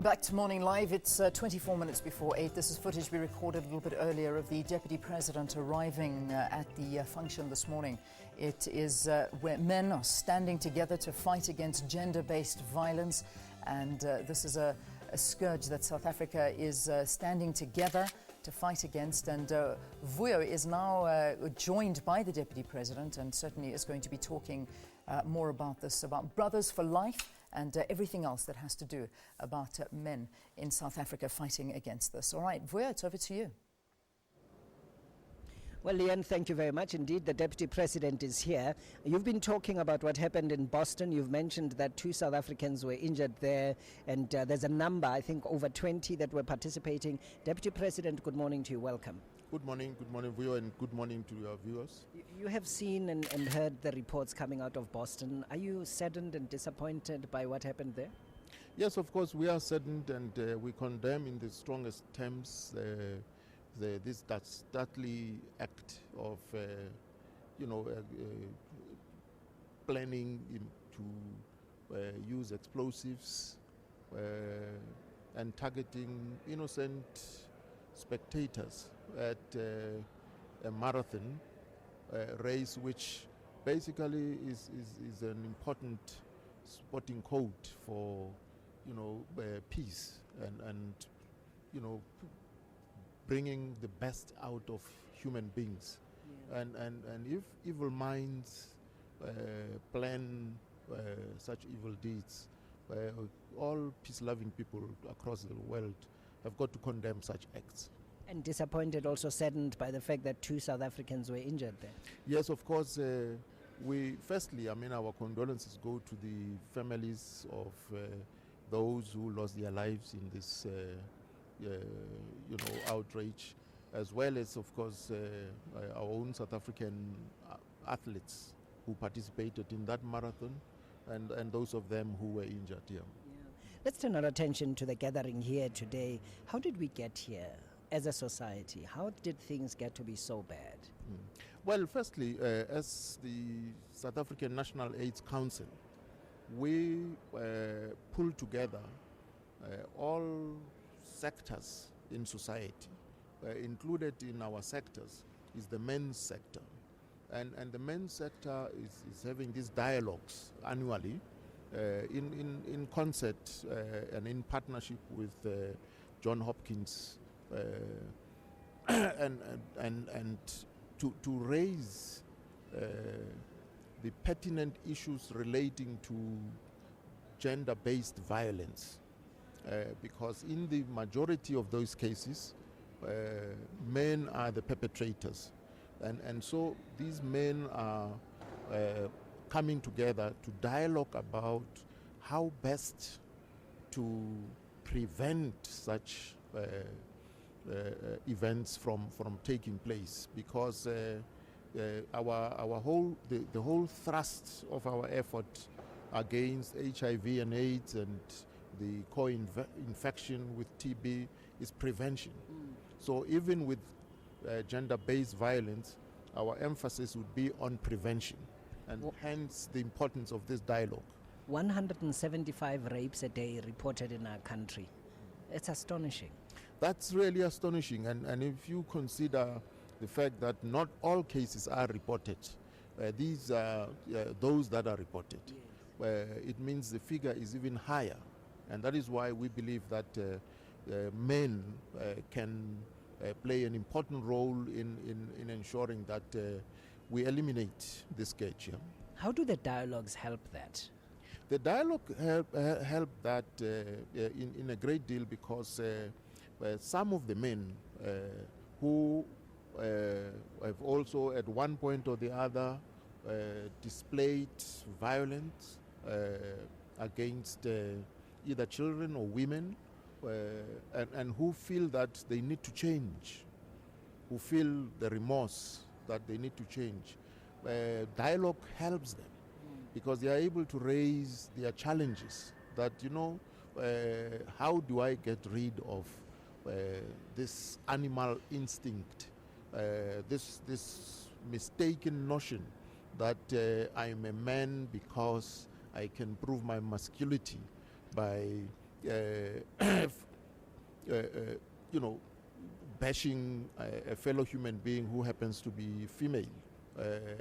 Welcome back to Morning Live. It's 24 minutes before 8. This is footage we recorded a little bit earlier of the Deputy President arriving at the function this morning. It is where men are standing together to fight against gender-based violence. And this is a scourge that South Africa is standing together to fight against. And Vuyo is now joined by the Deputy President and certainly is going to be talking more about this, about Brothers for Life and everything else that has to do about men in South Africa fighting against this. All right, Vuyo, it's over to you. Well, Leanne, thank you very much. Indeed, the Deputy President is here. You've been talking about what happened in Boston. You've mentioned that 2 South Africans were injured there, and there's a number, I think, over 20 that were participating. Deputy President, good morning to you. Welcome. Good morning, Vuyo, and good morning to your viewers. You have seen and heard the reports coming out of Boston. Are you saddened and disappointed by what happened there? Yes, of course, we are saddened, and we condemn in the strongest terms this deadly act of, planning to use explosives and targeting innocent spectators at a marathon race, which basically is an important sporting code for peace and bringing the best out of human beings. Yeah. And if evil minds plan such evil deeds, all peace-loving people across the world have got to condemn such acts. And disappointed, also saddened by the fact that 2 South Africans were injured there. Yes, of course. Our condolences go to the families of those who lost their lives in this outrage, as well as, of course, our own South African athletes who participated in that marathon, and those of them who were injured here. Let's turn our attention to the gathering here today. How did we get here as a society? How did things get to be so bad? Well, firstly, as the South African National AIDS Council, we pulled together all sectors in society. Included in our sectors is the men's sector. And the men's sector is having these dialogues annually in concert and in partnership with John Hopkins and to raise the pertinent issues relating to gender-based violence. Because in the majority of those cases, men are the perpetrators. And so these men are coming together to dialogue about how best to prevent such events from taking place. Because the whole thrust of our effort against HIV and AIDS and the co-infection with TB is prevention. So even with gender-based violence, our emphasis would be on prevention, and hence the importance of this dialogue. 175 rapes a day reported in our country. It's astonishing. That's really astonishing, and if you consider the fact that not all cases are reported, these are those that are reported, it means the figure is even higher. And that is why we believe that men can play an important role in ensuring that we eliminate this scourge. Yeah? How do the dialogues help that? The dialogue help that in a great deal, because some of the men who have also at one point or the other displayed violence against either children or women, and who feel that they need to change, who feel the remorse that they need to change. Dialogue helps them because they are able to raise their challenges that, how do I get rid of this animal instinct, this mistaken notion that I'm a man because I can prove my masculinity by bashing a fellow human being who happens to be female.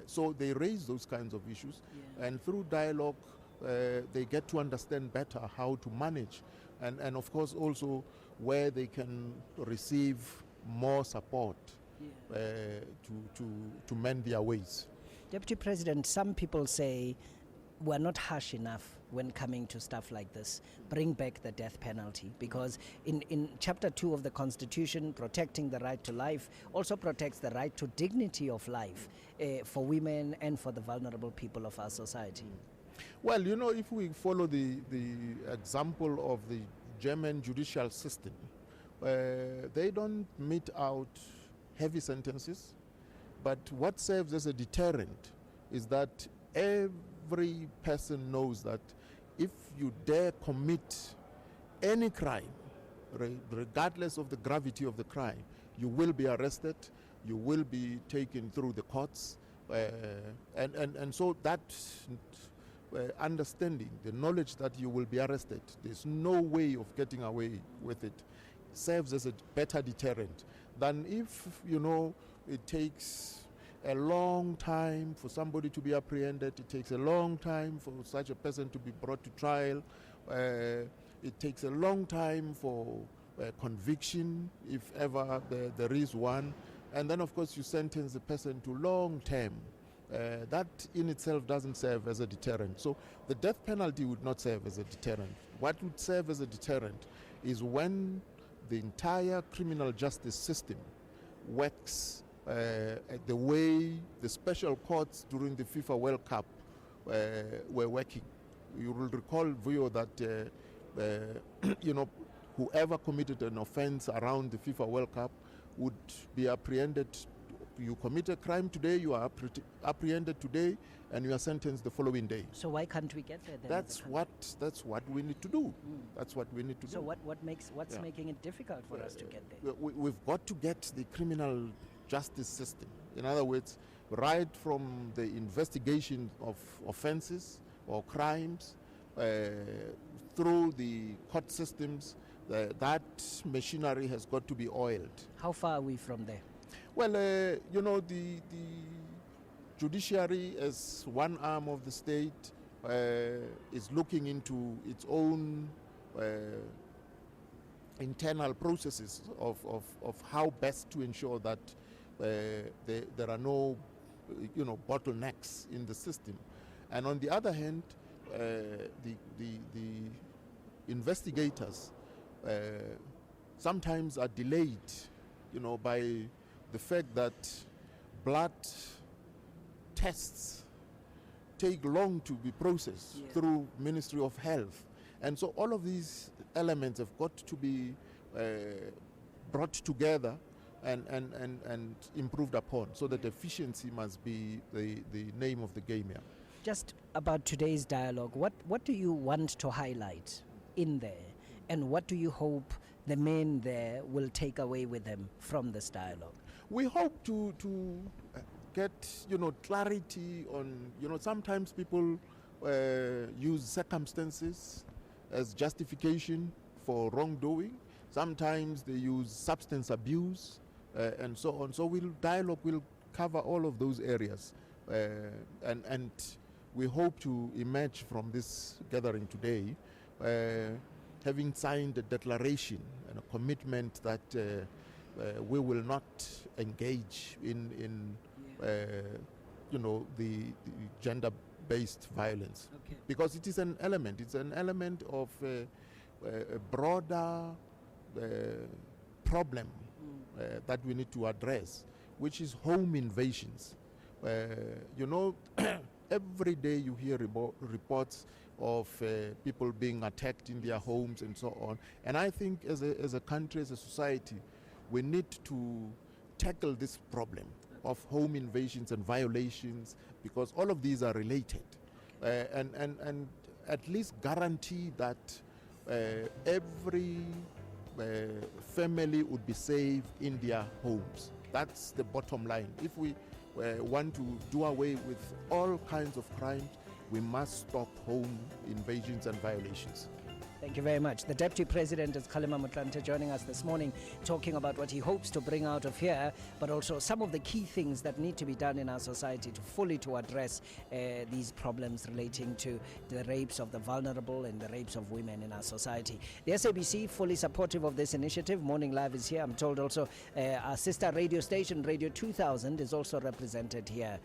So they raise those kinds of issues, and through dialogue, they get to understand better how to manage, and of course also where they can receive more support to mend their ways. Deputy President, some people say we're not harsh enough when coming to stuff like this. Bring back the death penalty, because in Chapter 2 of the Constitution, protecting the right to life also protects the right to dignity of life for women and for the vulnerable people of our society. Well, if we follow the example of the German judicial system, they don't mete out heavy sentences, but what serves as a deterrent is that every person knows that if you dare commit any crime, regardless of the gravity of the crime, you will be arrested, you will be taken through the courts, and so that understanding, the knowledge that you will be arrested, there's no way of getting away with it, serves as a better deterrent than if, it takes a long time for somebody to be apprehended, it takes a long time for such a person to be brought to trial, it takes a long time for conviction, if ever there is one, and then of course you sentence the person to long term. That in itself doesn't serve as a deterrent. So the death penalty would not serve as a deterrent. What would serve as a deterrent is when the entire criminal justice system works the way the special courts during the FIFA World Cup were working. You will recall, Vuyo, that whoever committed an offense around the FIFA World Cup would be apprehended. You commit a crime today, you are apprehended today, and you are sentenced the following day. So why can't we get there then? That's what we need to do. That's what we need to do. So what's making it difficult for us to get there? We've got to get the criminal justice system. In other words, right from the investigation of offenses or crimes through the court systems, that machinery has got to be oiled. How far are we from there? Well, the judiciary as one arm of the state is looking into its own internal processes of how best to ensure that there are no bottlenecks in the system. And on the other hand, the investigators sometimes are delayed, by the fact that blood tests take long to be processed through Ministry of Health. And so all of these elements have got to be brought together and improved upon, so that efficiency must be the name of the game here. Just about today's dialogue, what do you want to highlight in there, and what do you hope the men there will take away with them from this dialogue? We hope to get clarity on, sometimes people use circumstances as justification for wrongdoing. Sometimes they use substance abuse and so on. So dialogue will cover all of those areas, and we hope to emerge from this gathering today having signed a declaration and a commitment that we will not engage in the gender-based violence, because it is an element. It's an element of a broader problem that we need to address, which is home invasions. Every day you hear reports of people being attacked in their homes and so on. And I think as a country, as a society, we need to tackle this problem of home invasions and violations, because all of these are related, and at least guarantee that every family would be safe in their homes. That's the bottom line. If we want to do away with all kinds of crimes, we must stop home invasions and violations. Thank you very much. The Deputy President is Kgalema Motlanthe joining us this morning, talking about what he hopes to bring out of here, but also some of the key things that need to be done in our society to address these problems relating to the rapes of the vulnerable and the rapes of women in our society. The SABC fully supportive of this initiative. Morning Live is here. I'm told also our sister radio station, Radio 2000, is also represented here